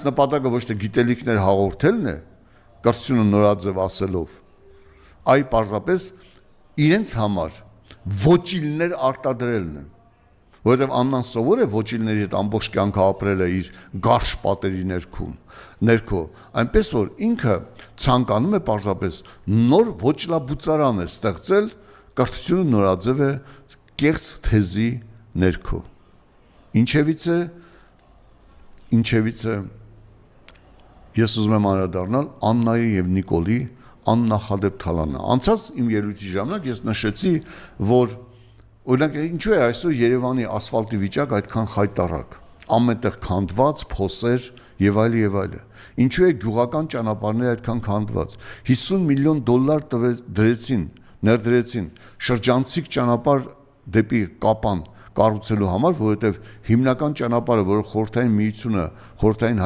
նպատակը ոչ թե գիտելիքներ հաղորդելն է, կրթությունը նորաձև ասելով, այ պարզապես իրենց համար ոչիլներ արտադրելն են, որովհետև Աննան սովոր է ոչիլների հետ ամբողջ կյանքը ապրել է իր գարշ պատերի ներքո, այնպես որ ինքը ցանկանում է պարզապես նոր ոչիլաբուծարան է ստեղծել, կրթությունը նորաձև է կեղծ թեզի ներքո։ Ինչևից է ես ուզում եմ անդրադառնալ Աննայի եւ Նիկոլի աննախադեպ թալանը։ Անցած իմ ելույթի ժամանակ ես նշեցի, որ օրինակ ինչու է այսօր Երևանի ասֆալտի վիճակը այդքան խայտառակ, ամենտեղ քանդված փոսեր եւ այլ եւ այլը։ Ինչու է գյուղական ճանապարհները այդքան քանդված։ $50 միլիոն ներդրեցին շրջանցիկ ճանապարհ դեպի Կապան կառուցելու համար, որովհետեւ հիմնական ճանապարհը, որը Խորհրդային Միությունը, Խորհրդային